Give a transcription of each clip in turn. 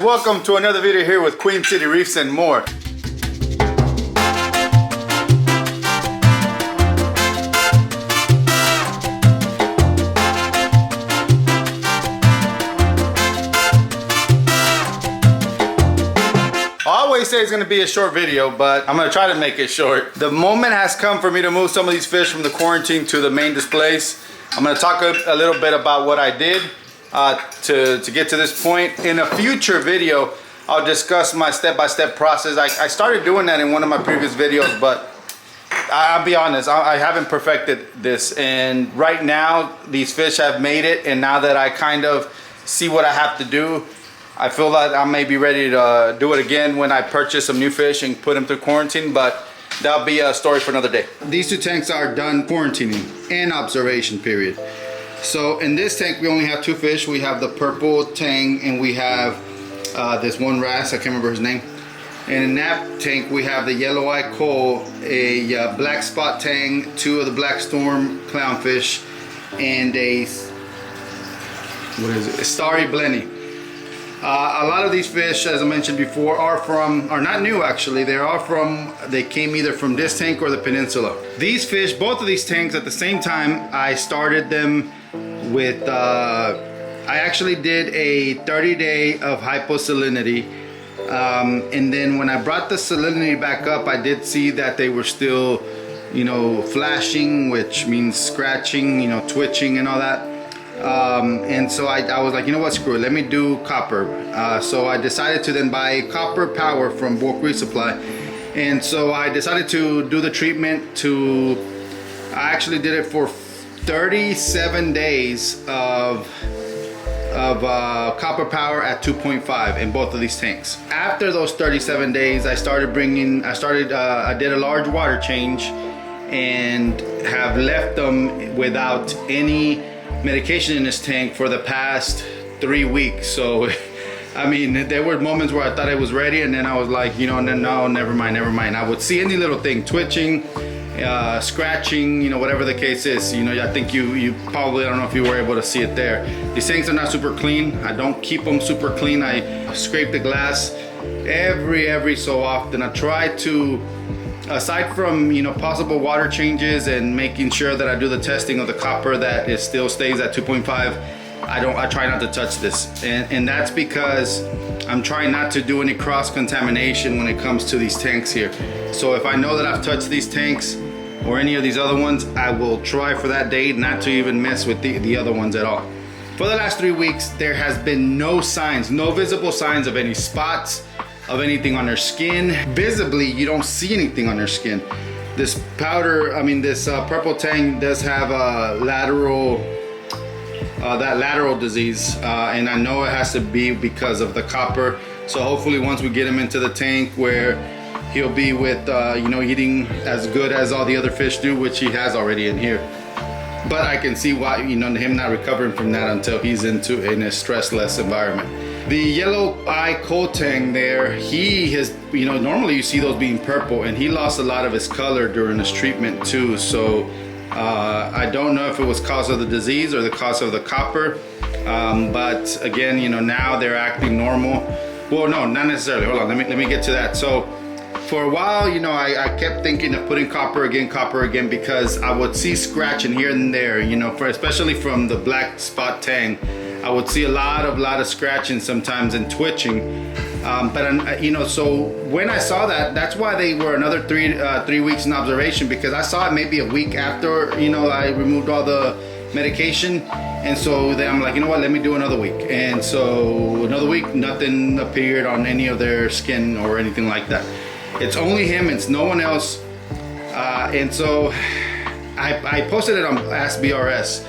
Welcome to another video here with Queen City Reefs and more. I always say it's going to be a short video, but I'm going to try to make it short. The moment has come for me to move some of these fish from the quarantine to the main displays. I'm going to talk a little bit about what I did to get to this point. In a future video, I'll discuss my step-by-step process. I started doing that in one of my previous videos, but I'll be honest, I haven't perfected this. And right now, these fish have made it, and now that I kind of see what I have to do, I feel like I may be ready to do it again when I purchase some new fish and put them through quarantine, but that'll be a story for another day. These two tanks are done quarantining and observation period. So in this tank, we only have two fish. We have the purple Tang and we have this one wrasse, I can't remember his name. And in that tank, we have the yellow-eyed Kole, a black spot Tang, two of the black storm Clownfish, and a, what is it, a starry blenny. A lot of these fish, as I mentioned before, are not new actually. They came either from this tank or the peninsula. These fish, both of these tanks at the same time, I started them with, I actually did a 30-day of hyposalinity. And then when I brought the salinity back up, I did see that they were still, you know, flashing, which means scratching, you know, twitching and all that. And so I was like, you know what, screw it, let me do copper. So I decided to then buy copper power from bulk resupply. And so I decided to do the treatment I actually did it for 37 daid of copper power at 2.5 in both of these tanks. After those 37 days, I did a large water change and have left them without any medication in this tank for the past 3 weeks. So I mean, there were moments where I thought it was ready, and then I was like, you know, no, never mind. I would see any little thing twitching, scratching, you know, whatever the case is. You know, I think you probably, I don't know if you were able to see it there. These tanks are not super clean. I don't keep them super clean. I scrape the glass every so often. I try to, aside from, you know, possible water changes and making sure that I do the testing of the copper that it still stays at 2.5, I try not to touch this. And that's because I'm trying not to do any cross contamination when it comes to these tanks here. So if I know that I've touched these tanks or any of these other ones, I will try for that day not to even mess with the other ones at all. For the last 3 weeks, there has been no visible signs of any spots, of anything on their skin. Visibly, you don't see anything on their skin. This purple Tang does have a lateral disease, and I know it has to be because of the copper. So hopefully once we get him into the tank where he'll be with, you know, eating as good as all the other fish do, which he has already in here. But I can see why, you know, him not recovering from that until he's in a stressless environment. The yellow-eyed Kole Tang there, he has, you know, normally you see those being purple, and he lost a lot of his color during this treatment too. So I don't know if it was cause of the disease or the cause of the copper, but again, you know, now they're acting normal. Well, no, not necessarily. Hold on, let me get to that. So for a while, you know, I kept thinking of putting copper again, because I would see scratching here and there, you know, especially from the black spot Tang. I would see a lot of scratching sometimes and twitching. But you know, so when I saw that, that's why they were another three weeks in observation, because I saw it maybe a week after, you know, I removed all the medication. And so then I'm like, you know what, let me do another week. And so another week, nothing appeared on any of their skin or anything like that. It's only him, it's no one else. And so I posted it on Ask BRS,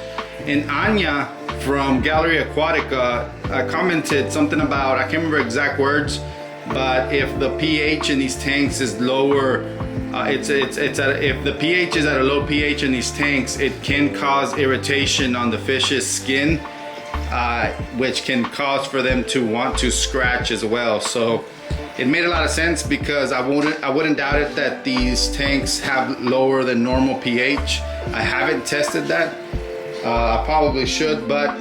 and Anya from Gallery Aquatica commented something about, I can't remember exact words, but if the pH in these tanks is lower, if the pH is at a low pH in these tanks, it can cause irritation on the fish's skin, which can cause for them to want to scratch as well. So it made a lot of sense, because I wouldn't doubt it that these tanks have lower than normal pH. I haven't tested that. I probably should, but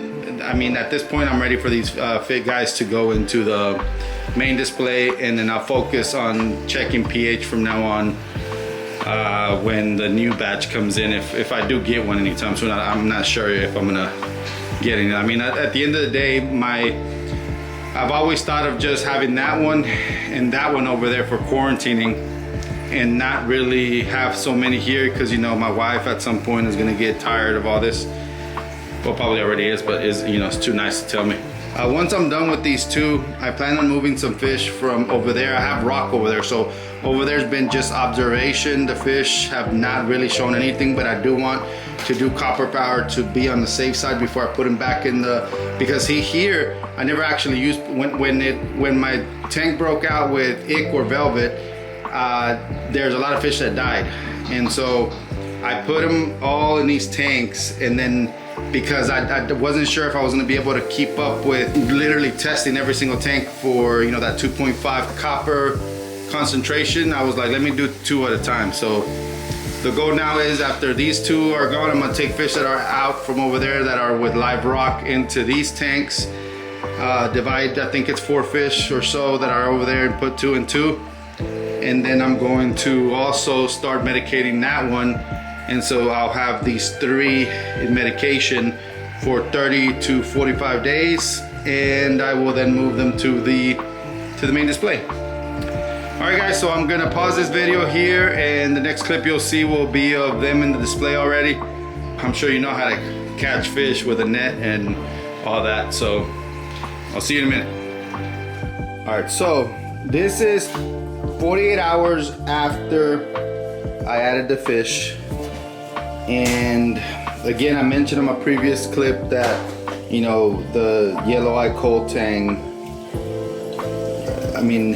I mean, at this point, I'm ready for these fit guys to go into the main display, and then I'll focus on checking pH from now on when the new batch comes in, if I do get one anytime soon. I'm not sure if I'm gonna get any. I mean, at the end of the day, I've always thought of just having that one and that one over there for quarantining, and not really have so many here, because you know my wife at some point is gonna get tired of all this. Well, probably already is, but it's too nice to tell me. Once I'm done with these two, I plan on moving some fish from over there. I have rock over there, so over there's been just observation. The fish have not really shown anything, but I do want to do copper power to be on the safe side before I put him back in because here I never actually used, when my tank broke out with ick or velvet, there's a lot of fish that died, and so I put them all in these tanks, and then because I wasn't sure if I was going to be able to keep up with literally testing every single tank for that 2.5 copper concentration, I was like, let me do 2 at a time. So the goal now is, after these 2 are gone, I'm going to take fish that are out from over there that are with live rock into these tanks, divide, I think it's 4 fish or so that are over there, and put 2 and 2, and then I'm going to also start medicating that one. And so I'll have these 3 in medication for 30 to 45 days, and I will then move them to the main display. All right guys, so I'm gonna pause this video here, and the next clip you'll see will be of them in the display already. I'm sure you know how to catch fish with a net and all that, so I'll see you in a minute. All right, so this is 48 hours after I added the fish. And again, I mentioned in my previous clip that the yellow-eyed Kole Tang, I mean,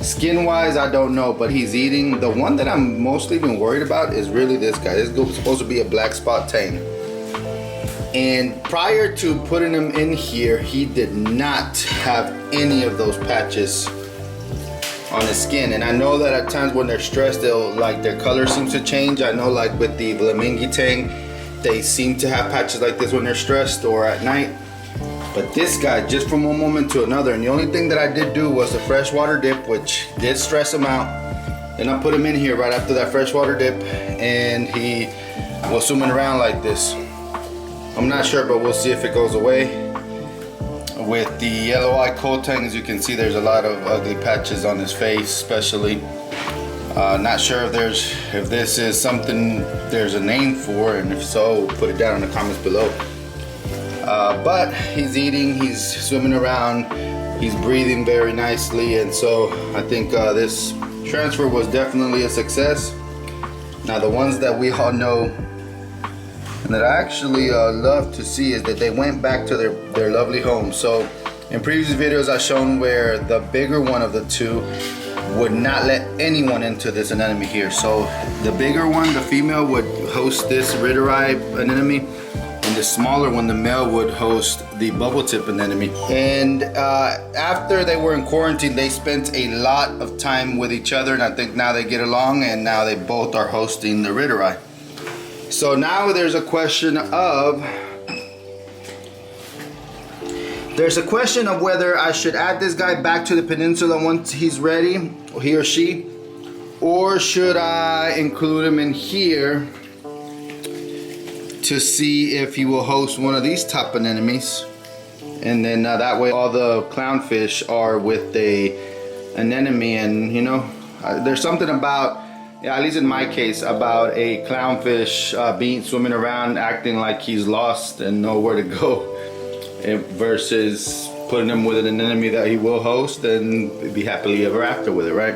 skin wise I don't know, but he's eating. The one that I'm mostly been worried about is really this guy. This is supposed to be a black spot Tang, and prior to putting him in here, he did not have any of those patches on his skin. And I know that at times when they're stressed, their color seems to change. I know, like with the Flamingi Tang, they seem to have patches like this when they're stressed or at night. But this guy, just from one moment to another. And the only thing that I did do was the freshwater dip, which did stress him out. Then I put him in here right after that freshwater dip, and he was swimming around like this. I'm not sure, but we'll see if it goes away. With the yellow-eyed Kole Tang, as you can see, there's a lot of ugly patches on his face, especially. Not sure if this is something there's a name for, and if so, put it down in the comments below. But he's eating, he's swimming around, he's breathing very nicely, and so I think this transfer was definitely a success. Now, the ones that we all know and that I actually love to see is that they went back to their lovely home. So in previous videos I've shown where the bigger one of the 2 would not let anyone into this anemone here. So the bigger one, the female, would host this Ritterai anemone, and the smaller one, the male, would host the bubble tip anemone. And after they were in quarantine, they spent a lot of time with each other, and I think now they get along, and now they both are hosting the Ritterai. So now there's a question of whether I should add this guy back to the peninsula once he's ready, he or she, or should I include him in here to see if he will host one of these top anemones, and then that way all the clownfish are with a anemone. And there's something about, at least in my case, about a clownfish swimming around acting like he's lost and nowhere to go, versus putting him with an anemone that he will host and be happily ever after with it, right?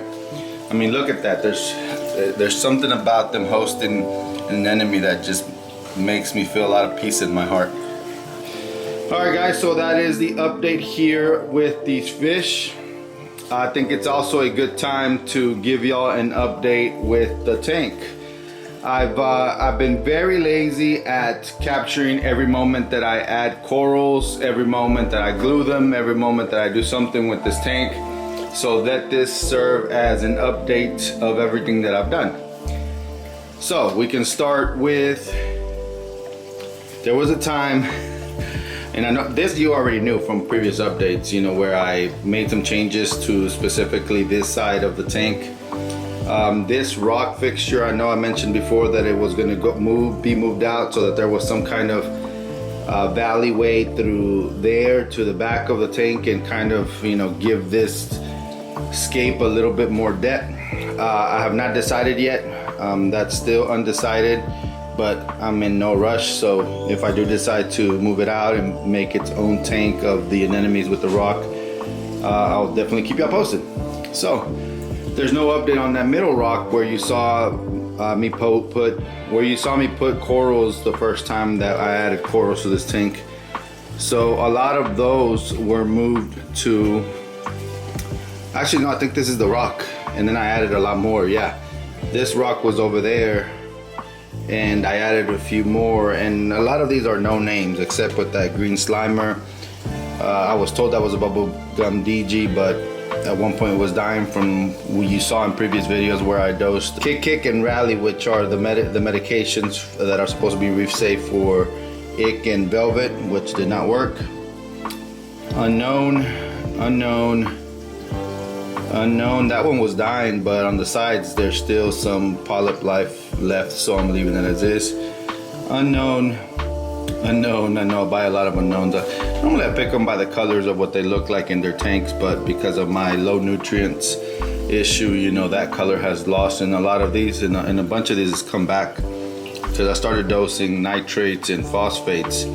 I mean, look at that. There's something about them hosting an anemone that just makes me feel a lot of peace in my heart. All right guys, so that is the update here with these fish. I think it's also a good time to give y'all an update with the tank. I've been very lazy at capturing every moment that I add corals, every moment that I glue them, every moment that I do something with this tank. So let this serve as an update of everything that I've done. So we can start with, there was a time, And I know this you already knew from previous updates, you know, where I made some changes to specifically this side of the tank. This rock fixture, I know I mentioned before that it was going to be moved out so that there was some kind of valleyway through there to the back of the tank and kind of, you know, give this scape a little bit more depth. I have not decided yet. That's still undecided, but I'm in no rush. So if I do decide to move it out and make its own tank of the anemones with the rock, I'll definitely keep y'all posted. So there's no update on that middle rock where you saw me put corals the first time that I added corals to this tank. So a lot of those were moved to, actually no, I think this is the rock, and then I added a lot more. Yeah, this rock was over there and I added a few more, and a lot of these are no names except with that green slimer. I was told that was a bubblegum DG, but at one point it was dying from what you saw in previous videos where I dosed Kick and Rally, which are the medications that are supposed to be reef safe for ick and velvet, which did not work. Unknown, that one was dying, but on the sides there's still some polyp life left, so I'm leaving it as is. Unknown, I know I buy a lot of unknowns. Normally I pick them by the colors of what they look like in their tanks, but because of my low nutrients issue, you know, that color has lost in a lot of these, and a bunch of these has come back because I started dosing nitrates and phosphates.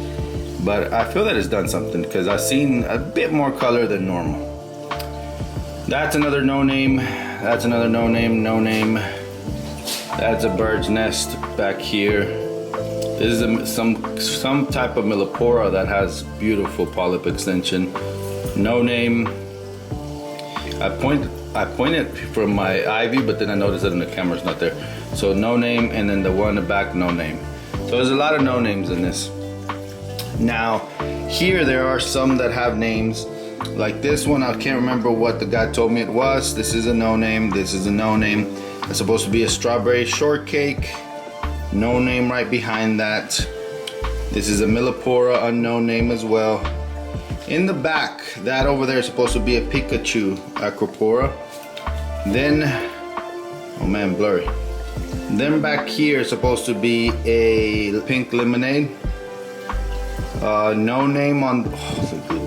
But I feel that it's done something because I've seen a bit more color than normal. That's another no name. That's another no name. That's a bird's nest back here. This is some type of Millipora that has beautiful polyp extension. No name. I pointed from my ivy, but then I noticed that in the camera's not there. So no name, and then the one in the back, no name. So there's a lot of no names in this. Now, here there are some that have names. Like this one, I can't remember what the guy told me it was. This is a no name. This is a no name. It's supposed to be a strawberry shortcake. No name right behind that. This is a Millipora, unknown name as well. In the back, that over there is supposed to be a Pikachu Acropora. Then, oh man, blurry. Then back here is supposed to be a pink lemonade. No name on,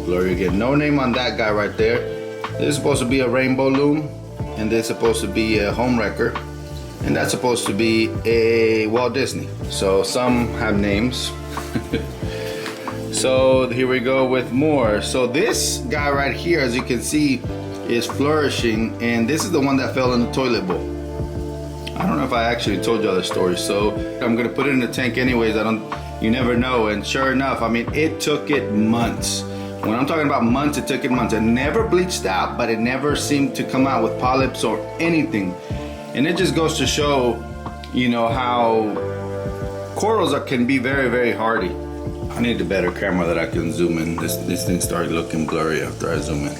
blurry again. No name on that guy right there. This is supposed to be a rainbow loom, and this is supposed to be a home wrecker. And that's supposed to be a Walt Disney. So some have names. So here we go with more. So this guy right here, as you can see, is flourishing, and this is the one that fell in the toilet bowl. I don't know if I actually told y'all this story, so I'm gonna put it in the tank anyways. You never know. And sure enough, I mean, it took it months. When I'm talking about months, it took it months. It never bleached out, but it never seemed to come out with polyps or anything. And it just goes to show, you know, how corals can be very, very hardy. I need a better camera that I can zoom in. This thing started looking blurry after I zoom in.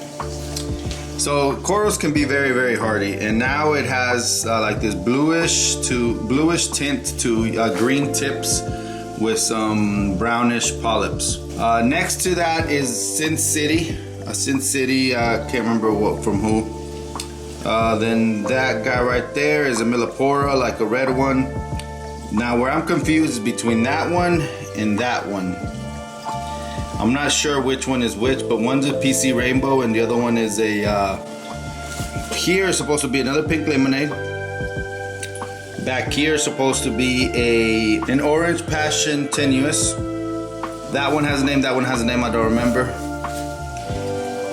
So corals can be very, very hardy, and now it has like this bluish tint to green tips with some brownish polyps. Next to that is Sin City. Sin City, I can't remember from who. Then that guy right there is a Millipora, like a red one. Now where I'm confused is between that one and that one. I'm not sure which one is which, but one's a PC Rainbow and the other one is a, here is supposed to be another pink lemonade. Back here is supposed to be an Orange Passion Tenuous. That one has a name, that one has a name, I don't remember.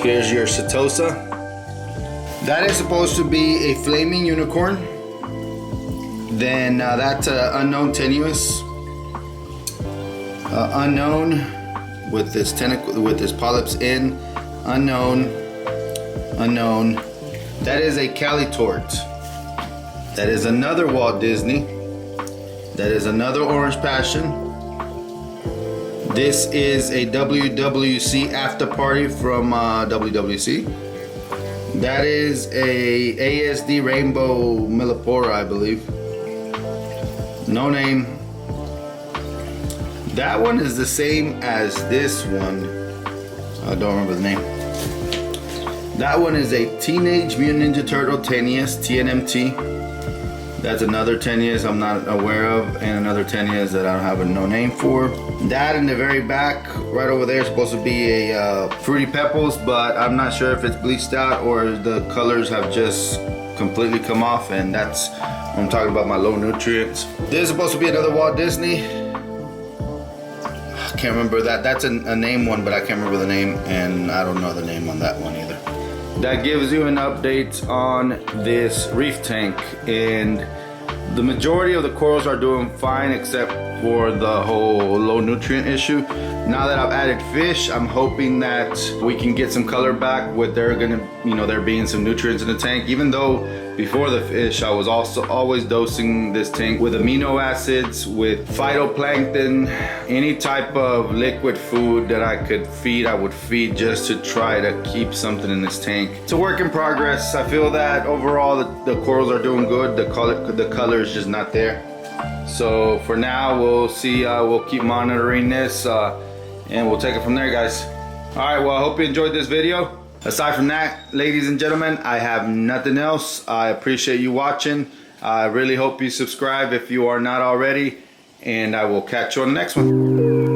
Here's your Setosa. That is supposed to be a Flaming Unicorn. Then that's Unknown Tenuous. Unknown with this polyps in. Unknown. That is a Calitort. That is another Walt Disney. That is another Orange Passion. This is a WWC After Party from WWC. That is a ASD Rainbow Millipora, I believe. No name. That one is the same as this one. I don't remember the name. That one is a Teenage Mutant Ninja Turtle Tenuous, TNMT. That's another Tenuous I'm not aware of, and another Tenuous that I don't have no name for. That in the very back, right over there, is supposed to be a Fruity Pebbles, but I'm not sure if it's bleached out or the colors have just completely come off, and that's what I'm talking about, my low nutrients. This is supposed to be another Walt Disney. I can't remember that. That's a name one, but I can't remember the name, and I don't know the name on that one either. That gives you an update on this reef tank, and the majority of the corals are doing fine except for the whole low nutrient issue. Now that I've added fish, I'm hoping that we can get some color back with there being some nutrients in the tank. Even though before the fish I was also always dosing this tank with amino acids, with phytoplankton, any type of liquid food that I could feed, I would feed just to try to keep something in this tank. It's a work in progress. I feel that overall the corals are doing good. The color is just not there. So for now, we'll see. We'll keep monitoring this and we'll take it from there, guys. All right, well, I hope you enjoyed this video. Aside from that, ladies and gentlemen, I have nothing else. I appreciate you watching. I really hope you subscribe if you are not already, and I will catch you on the next one.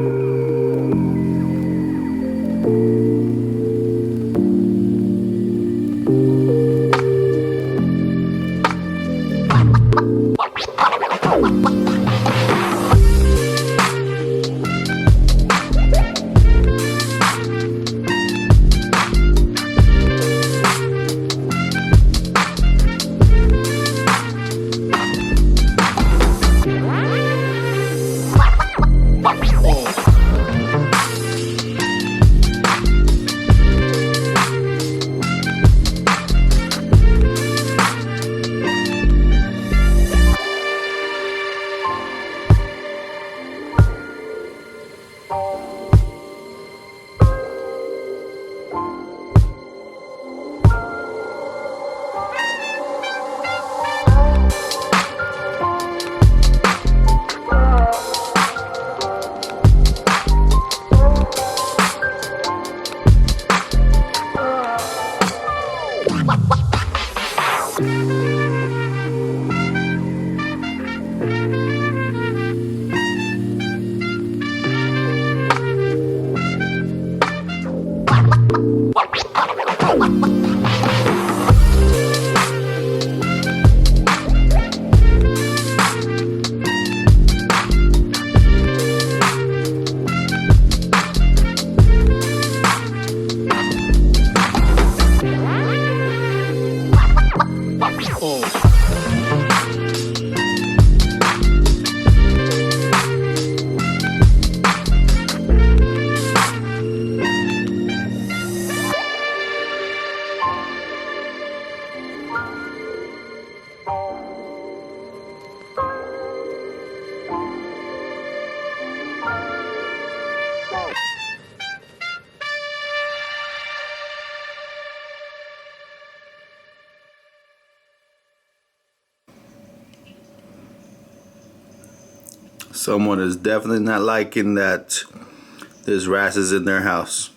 Someone is definitely not liking that there's wrasses in their house.